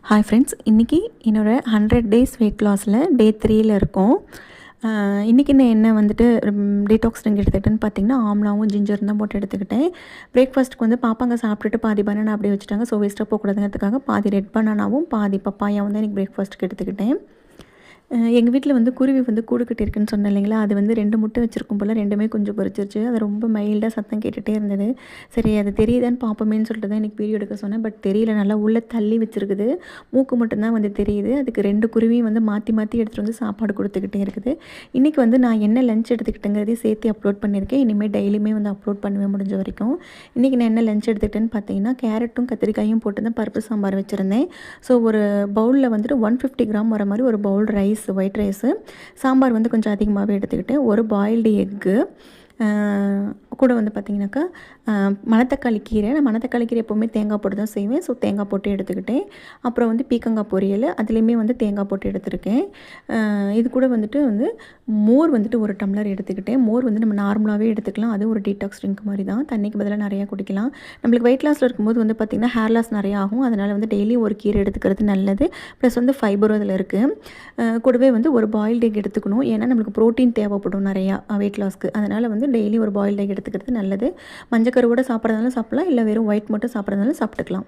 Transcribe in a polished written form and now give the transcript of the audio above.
Hi friends, இன்றைக்கி என்னோடய 100 days wait லாஸில் டே 3ல் இருக்கோம். இன்றைக்கி நான் என்ன வந்துட்டு டீடாக்ஸ் ட்ரிங்க் எடுத்துக்கிட்டேன்னு பார்த்தீங்கன்னா, ஆம்லாவும் ஜிஞ்சரும் தான் போட்டு எடுத்துக்கிட்டேன். பிரேக்ஃபாஸ்ட்டுக்கு வந்து பாப்பாங்க சாப்பிட்டுட்டு பாதி பனானா அப்படியே வச்சுட்டாங்க. ஸோ வேஸ்ட்டாக போகக்கூடாதுங்கிறதுக்காக பாதி ரெட் பனானாவும் பாதி பப்பாயாவும் தான் இன்றைக்கி பிரேக்ஃபாஸ்ட்டுக்கு எடுத்துக்கிட்டேன். எங்கள் வீட்டில் வந்து குருவி வந்து கூடு கட்டியிருக்குன்னு சொன்னேன் இல்லைங்களா, அது வந்து 2 முட்டை வச்சுருக்கும் போல் 2மே கொஞ்சம் பொரிச்சிருச்சு. அது ரொம்ப மைல்டாக சத்தம் கேட்டுகிட்டே இருந்தது. சரி அது தெரியுதான்னு பார்ப்போமேன்னு சொல்லிட்டு தான் இன்றைக்கி வீடியோ எடுக்க சொன்னேன். பட் தெரியல, நல்லா உள்ளே தள்ளி வச்சுருக்குது. மூக்கு மட்டும்தான் வந்து தெரியுது. அதுக்கு 2 குருவியும் வந்து மாற்றி மாற்றி எடுத்துகிட்டு வந்து சாப்பாடு கொடுத்துக்கிட்டே இருக்குது. இன்றைக்கி வந்து நான் என்ன லஞ்ச் எடுத்துக்கிட்டேங்கிறதையும் சேர்த்து அப்லோட் பண்ணியிருக்கேன். இனிமேல் டெய்லியுமே வந்து அப்லோட் பண்ணுவேன் முடிஞ்ச வரைக்கும். இன்றைக்கி நான் என்ன லஞ்ச் எடுத்துக்கிட்டேன்னு பார்த்தீங்கன்னா, கேரட்டும் கத்திரிக்காயும் போட்டு தான் பருப்பு சாம்பார் வச்சுருந்தேன். ஸோ ஒரு பவுலில் வந்துட்டு 150 கிராம் வர மாதிரி ஒரு bowl rice, white rice, sambar வந்து கொஞ்சம் அதிகமாகவே எடுத்துக்கிட்டேன். ஒரு பாயில்டு எக்கு, கூட வந்து பார்த்திங்கனாக்கா மணத்தக்காளி கீரை. நான் மணத்தக்காளி கீரை எப்போவுமே தேங்காய் போட்டு தான் செய்வேன். ஸோ தேங்காய் போட்டு எடுத்துக்கிட்டேன். அப்புறம் வந்து பீக்கங்காய் பொரியல், அதுலேயுமே வந்து தேங்காய் போட்டு எடுத்துருக்கேன். இது கூட வந்துட்டு மோர் வந்துட்டு ஒரு டம்ளர் எடுத்துக்கிட்டேன். மோர் வந்து நம்ம நார்மலாகவே எடுத்துக்கலாம். அது ஒரு டீடாக்ஸ் ட்ரிங்க் மாதிரி தான். தண்ணிக்கு பதிலாக நிறையா குடிக்கலாம். நம்மளுக்கு வெயிட் லாஸில் இருக்கும்போது வந்து பார்த்திங்கன்னா ஹேர் லாஸ் நிறையா ஆகும். அதனால் வந்து டெய்லியும் ஒரு கீரை எடுத்துக்கிறது நல்லது. ப்ளஸ் வந்து ஃபைபரும் அதில் இருக்குது. கூடவே வந்து ஒரு பாயில்டு எக் எடுத்துக்கணும். ஏன்னா நம்மளுக்கு ப்ரோட்டீன் தேவைப்படும் நிறையா வெயிட் லாஸ்க்கு. அதனால் வந்து டெய்லி ஒரு பாயில்டு எக் எடுத்துக்கிறது நல்லது. மஞ்சக்கரு கூட சாப்பிட்றதுனாலும் சாப்பிட்லாம், இல்லை வெறும் ஒயிட் மட்டும் சாப்பிட்றதுனாலும் சாப்பிட்டுக்கலாம்.